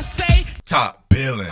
say top billin'.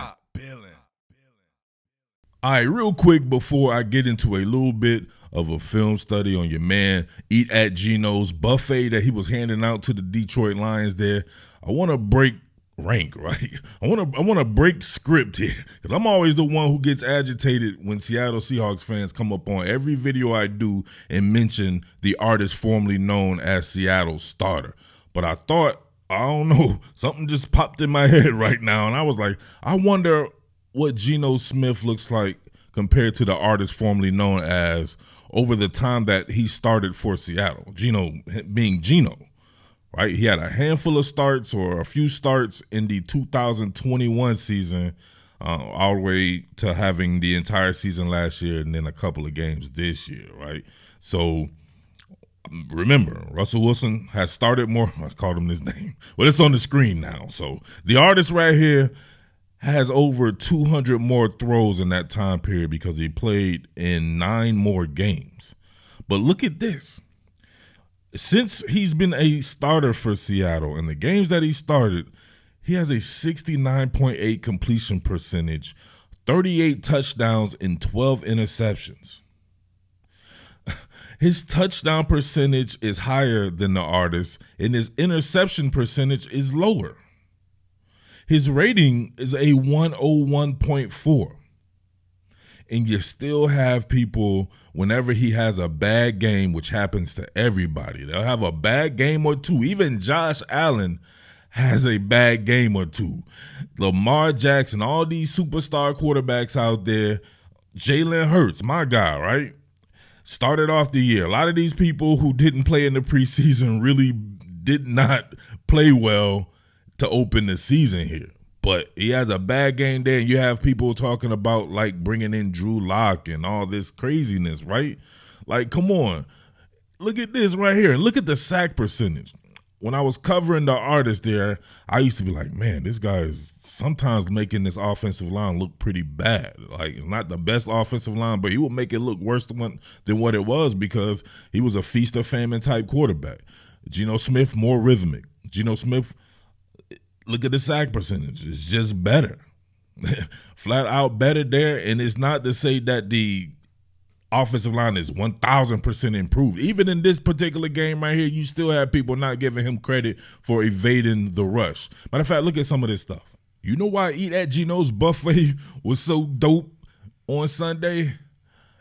All right, real quick before I get into a little bit of a film study on your man, Eat at Geno's buffet that he was handing out to the Detroit Lions there, I want to break rank, right? I want to break script here because I'm always the one who gets agitated when Seattle Seahawks fans come up on every video I do and mention the artist formerly known as Seattle's starter. But I thought, I don't know, something just popped in my head right now, and I was like, I wonder what Geno Smith looks like compared to the artist formerly known as over the time that he started for Seattle. Geno being Geno, right? He had a handful of starts or a few starts in the 2021 season, all the way to having the entire season last year and then a couple of games this year, right? So remember, Russell Wilson has started more. I called him his name. Well, it's on the screen now. So the artist right here has over 200 more throws in that time period because he played in 9 more games. But look at this. Since he's been a starter for Seattle, in the games that he started, he has a 69.8 completion percentage, 38 touchdowns, and 12 interceptions. His touchdown percentage is higher than the artist, and his interception percentage is lower. His rating is a 101.4. And you still have people, whenever he has a bad game, which happens to everybody, they'll have a bad game or two. Even Josh Allen has a bad game or two. Lamar Jackson, all these superstar quarterbacks out there, Jalen Hurts, my guy, right? Started off the year. A lot of these people who didn't play in the preseason really did not play well to open the season here. But he has a bad game there, and you have people talking about, like, bringing in Drew Lock and all this craziness, right? Like, come on. Look at this right here. Look at the sack percentage. When I was covering the artist there, I used to be like, man, this guy is sometimes making this offensive line look pretty bad. Like, it's not the best offensive line, but he would make it look worse than what it was because he was a feast or famine type quarterback. Geno Smith, more rhythmic. Geno Smith, look at the sack percentage. It's just better. Flat out better there. And it's not to say that the offensive line is 1,000% improved. Even in this particular game right here, you still have people not giving him credit for evading the rush. Matter of fact, look at some of this stuff. You know why Eat at Geno's buffet was so dope on Sunday?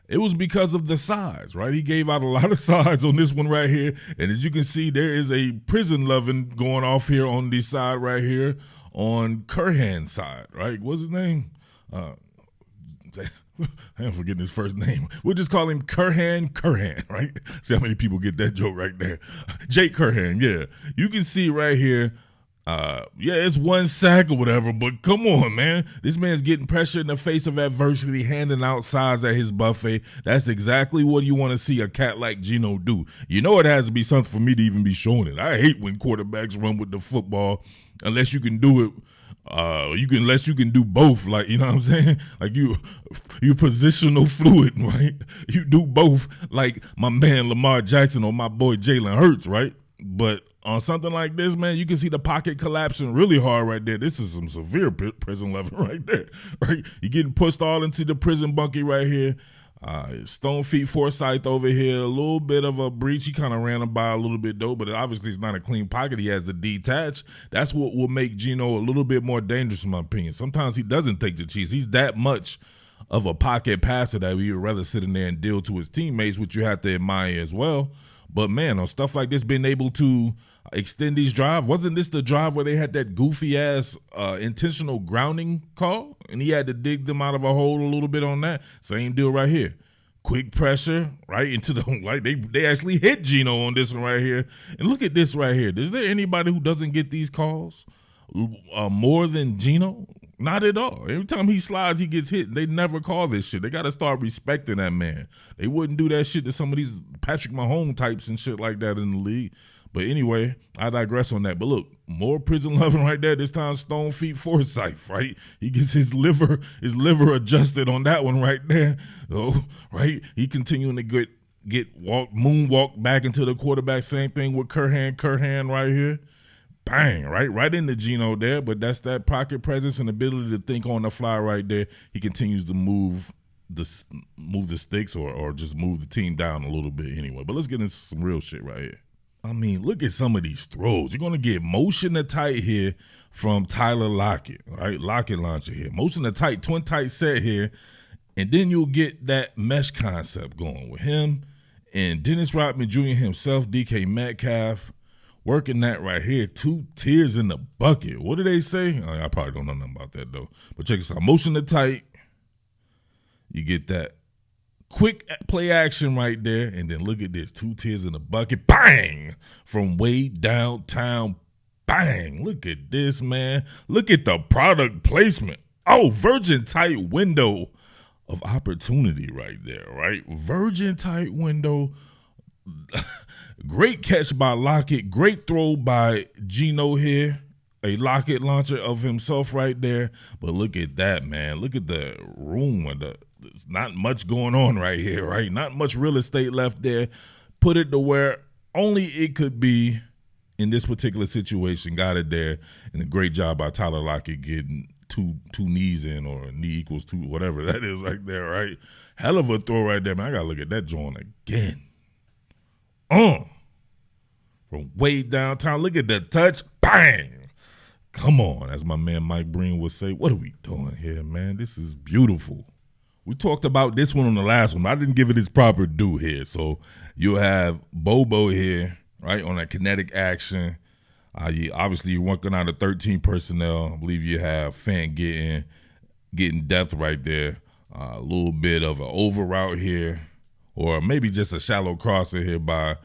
It was because of the sides, right? He gave out a lot of sides on this one right here. And as you can see, there is a prison loving going off here on the side right here on Curhan's side, right? What's his name? I'm forgetting his first name. We'll just call him Curhan, right? See how many people get that joke right there. Jake Curhan, yeah. You can see right here, yeah, it's one sack or whatever, but come on, man. This man's getting pressure in the face of adversity, handing out sides at his buffet. That's exactly what you want to see a cat like Geno do. You know it has to be something for me to even be showing it. I hate when quarterbacks run with the football unless you can do it. Unless you can do both, like, you know what I'm saying? Like you positional fluid, right? You do both, like my man Lamar Jackson or my boy Jalen Hurts, right? But on something like this, man, you can see the pocket collapsing really hard right there. This is some severe prison level right there, right? You're getting pushed all into the prison bunkie right here. Stone feet Forsyth over here, a little bit of a breach. He kind of ran him by a little bit though, but obviously it's not a clean pocket. He has the detach. That's what will make Geno a little bit more dangerous in my opinion. Sometimes he doesn't take the cheese. He's that much of a pocket passer that we would rather sit in there and deal to his teammates, which you have to admire as well. But man, on stuff like this, being able to extend these drives, wasn't this the drive where they had that goofy ass intentional grounding call and he had to dig them out of a hole a little bit on that? Same deal right here. Quick pressure right into the like they actually hit Geno on this one right here. And look at this right here. Is there anybody who doesn't get these calls more than Geno? Not at all. Every time he slides, he gets hit. They never call this shit. They got to start respecting that man. They wouldn't do that shit to some of these Patrick Mahomes types and shit like that in the league. But anyway, I digress on that. But look, more prison loving right there. This time, Stone Feet Forsyth, right? He gets his liver adjusted on that one right there. Oh, right? He continuing to moonwalk back into the quarterback. Same thing with Curhan right here. bang, right into Geno there. But that's that pocket presence and ability to think on the fly right there. He continues to move the sticks or just move the team down a little bit anyway. But let's get into some real shit right here. I mean, look at some of these throws. You're going to get motion to tight here from Tyler Lockett, right? Lockett launcher here. Motion to tight, twin tight set here. And then you'll get that mesh concept going with him and Dennis Rodman Jr. himself, DK Metcalf, working that right here. 2 tiers in the bucket. What do they say? I probably don't know nothing about that, though. But check this out. Motion to tight. You get that quick play action right there. And then look at this. 2 tiers in the bucket. Bang! From way downtown. Bang! Look at this, man. Look at the product placement. Oh, virgin tight window of opportunity right there, right? Virgin tight window. Great catch by Lockett. Great throw by Geno here. A Lockett launcher of himself right there. But look at that, man. Look at the room. There's not much going on right here, right? Not much real estate left there. Put it to where only it could be in this particular situation. Got it there. And a great job by Tyler Lockett getting two knees in, or knee equals 2, whatever that is right there, right? Hell of a throw right there, man. I got to look at that joint again. From way downtown. Look at the touch. Bang! Come on, as my man Mike Breen would say, what are we doing here, man? This is beautiful. We talked about this one on the last one. I didn't give it its proper due here. So you'll have Bobo here, right, on that kinetic action. Obviously, you're working out of 13 personnel. I believe you have Fant getting depth right there. A little bit of an over route here, or maybe just a shallow crosser here by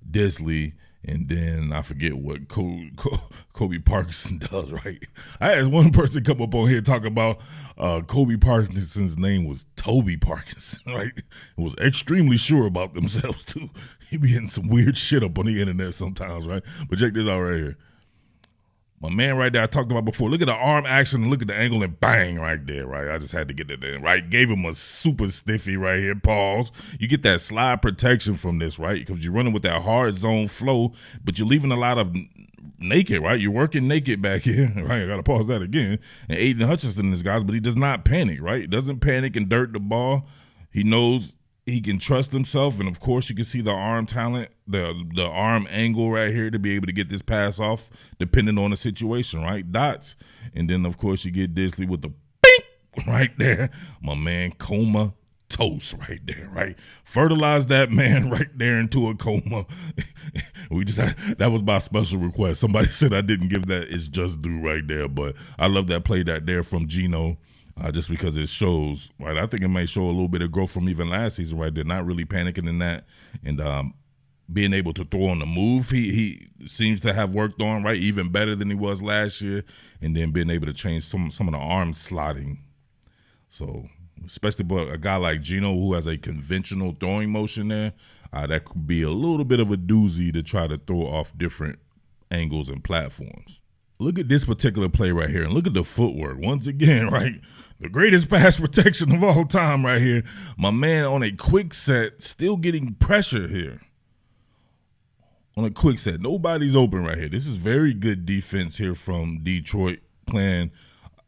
Disley. And then I forget what Kobe Parkinson does, right? I had one person come up on here talk about Kobe Parkinson's name was Toby Parkinson, right? It was extremely sure about themselves, too. He be getting some weird shit up on the internet sometimes, right? But check this out right here. My man right there I talked about before. Look at the arm action and look at the angle and bang right there, right? I just had to get it in, right? Gave him a super stiffy right here. Pause. You get that slide protection from this, right? Because you're running with that hard zone flow, but you're leaving a lot of naked, right? You're working naked back here, right? I got to pause that again. And Aiden Hutchinson is guys, but he does not panic, right? He doesn't panic and dirt the ball. He knows he can trust himself, and of course you can see the arm talent, the arm angle right here to be able to get this pass off depending on the situation, right? Dots. And then of course you get Disley with the bink right there. My man coma toast right there, right? Fertilize that man right there into a coma. That was by special request. Somebody said I didn't give that its just due right there, but I love that play that there from Geno. Just because it shows, right? I think it may show a little bit of growth from even last season, right? They're not really panicking in that, and being able to throw on the move, he seems to have worked on, right? Even better than he was last year, and then being able to change some of the arm slotting. So, especially a guy like Geno who has a conventional throwing motion there, that could be a little bit of a doozy to try to throw off different angles and platforms. Look at this particular play right here, and look at the footwork. Once again, right, the greatest pass protection of all time right here. My man on a quick set, still getting pressure here. On a quick set, nobody's open right here. This is very good defense here from Detroit, playing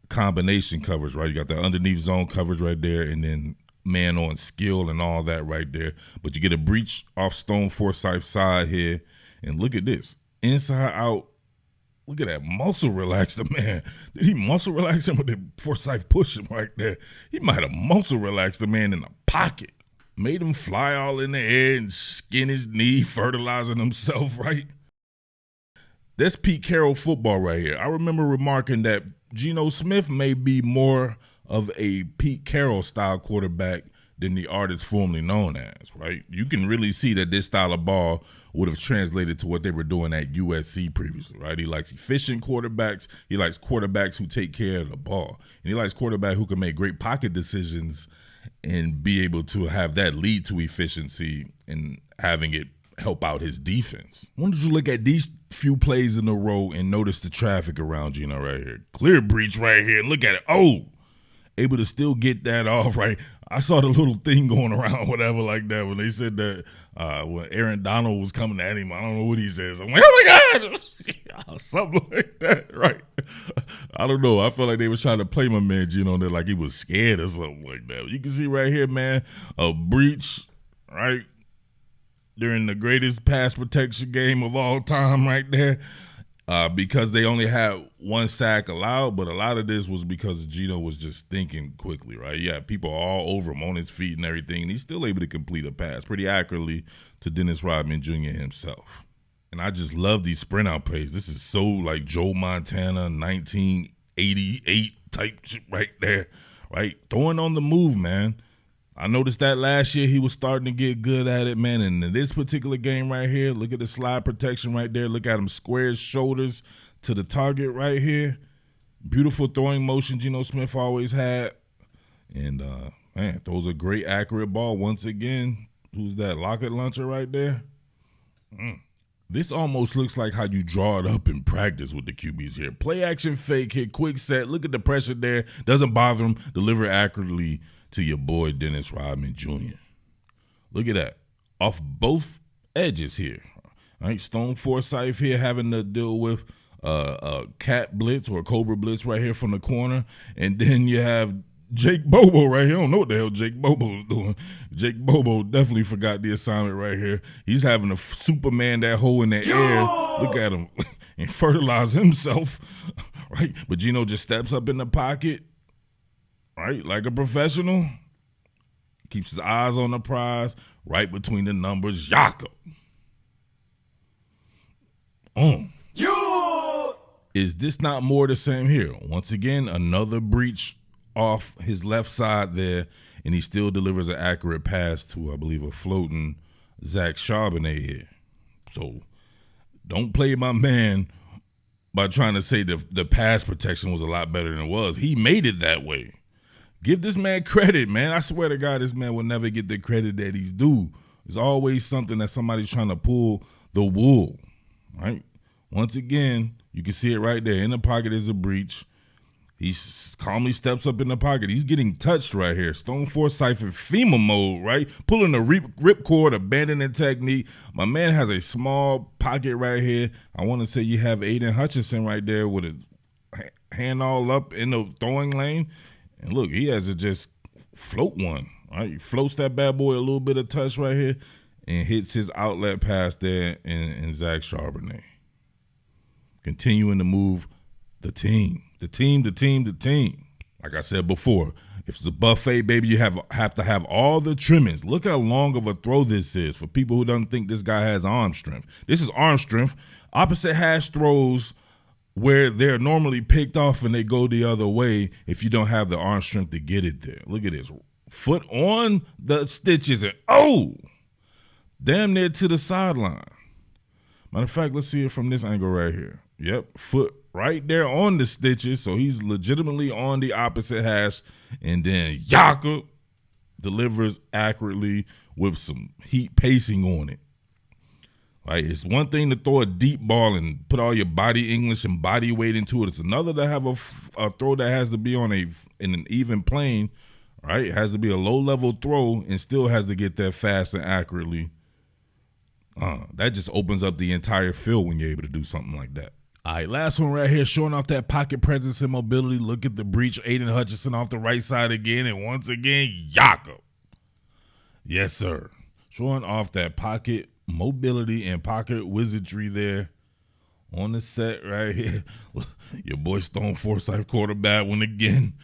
combination coverage, right? You got that underneath zone coverage right there, and then man on skill and all that right there. But you get a breach off Stone Forsythe's side here, and look at this. Inside out. Look at that muscle relax the man. Did he muscle relax him, or did Forsythe push him right there? He might have muscle relaxed the man in the pocket. Made him fly all in the air and skin his knee, fertilizing himself, right? That's Pete Carroll football right here. I remember remarking that Geno Smith may be more of a Pete Carroll style quarterback than the artist formerly known as, right? You can really see that this style of ball would have translated to what they were doing at USC previously, right? He likes efficient quarterbacks. He likes quarterbacks who take care of the ball. And he likes quarterbacks who can make great pocket decisions and be able to have that lead to efficiency and having it help out his defense. I wanted you to look at these few plays in a row and notice the traffic around Geno right here. Clear breach right here. Look at it. Oh, able to still get that off, right? I saw the little thing going around, whatever, like that, when they said that when Aaron Donald was coming at him. I don't know what he says. I'm like, oh my God, something like that, right? I don't know. I felt like they was trying to play my man Geno there like he was scared or something like that. You can see right here, man, a breach, right, during the greatest pass protection game of all time right there. Because they only had one sack allowed, but a lot of this was because Geno was just thinking quickly, right? Yeah, people all over him on his feet and everything, and he's still able to complete a pass pretty accurately to Dennis Rodman Jr. himself. And I just love these sprint out plays. This is so like Joe Montana 1988 type shit right there, right? Throwing on the move, man. I noticed that last year he was starting to get good at it, man. And in this particular game right here, look at the slide protection right there. Look at him square his shoulders to the target right here. Beautiful throwing motion Geno Smith always had. And, man, throws a great accurate ball once again. Who's that, Lockett Luncher right there? This almost looks like how you draw it up in practice with the QBs here. Play action fake hit, quick set. Look at the pressure there. Doesn't bother him. Deliver accurately to your boy Dennis Rodman Jr. Look at that. Off both edges here. All right, Stone Forsythe here having to deal with a cat blitz or a cobra blitz right here from the corner. And then you have Jake Bobo right here. I don't know what the hell Jake Bobo's doing. Jake Bobo definitely forgot the assignment right here. He's having to Superman that hole in the air. Look at him. And fertilize himself. Right? But Geno just steps up in the pocket. Right, like a professional, keeps his eyes on the prize, right between the numbers. Yaka. Is this not more the same here? Once again, another breach off his left side there, and he still delivers an accurate pass to, I believe, a floating Zach Charbonnet here. So don't play my man by trying to say the pass protection was a lot better than it was. He made it that way. Give this man credit, man. I swear to God, this man will never get the credit that he's due. There's always something that somebody's trying to pull the wool, right? Once again, you can see it right there. In the pocket is a breach. He calmly steps up in the pocket. He's getting touched right here. Stone Forsythe in FEMA mode, right? Pulling the ripcord, abandoning technique. My man has a small pocket right here. I want to say you have Aiden Hutchinson right there with a hand all up in the throwing lane. And look, he has to just float one, right? He floats that bad boy a little bit of touch right here and hits his outlet pass there in Zach Charbonnet. Continuing to move the team. Like I said before, if it's a buffet, baby, you have to have all the trimmings. Look how long of a throw this is for people who don't think this guy has arm strength. This is arm strength. Opposite hash throws where they're normally picked off and they go the other way if you don't have the arm strength to get it there. Look at this. Foot on the stitches and damn near to the sideline. Matter of fact, let's see it from this angle right here. Yep, foot right there on the stitches, so he's legitimately on the opposite hash, and then Yaka delivers accurately with some heat pacing on it. Right, it's one thing to throw a deep ball and put all your body English and body weight into it. It's another to have a throw that has to be in an even plane, right? It has to be a low-level throw and still has to get there fast and accurately. That just opens up the entire field when you're able to do something like that. All right, last one right here, showing off that pocket presence and mobility. Look at the breach. Aiden Hutchinson off the right side again, and once again, Yaka. Yes, sir. Showing off that pocket mobility and pocket wizardry there on the set right here. Your boy Stone Forsythe quarterback one again.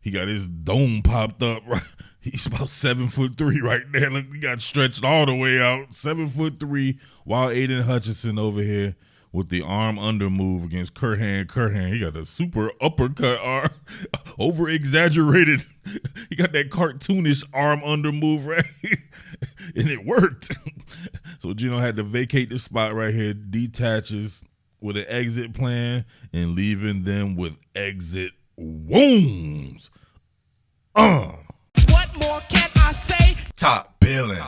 He got his dome popped up. Right? He's about 7'3" right there. Look, he got stretched all the way out. 7'3", while Aiden Hutchinson over here with the arm under move against Curhan. He got a super uppercut arm, over exaggerated. He got that cartoonish arm under move, right? And it worked. So Geno had to vacate the spot right here, detaches with an exit plan and leaving them with exit wounds. What more can I say? Top Billin.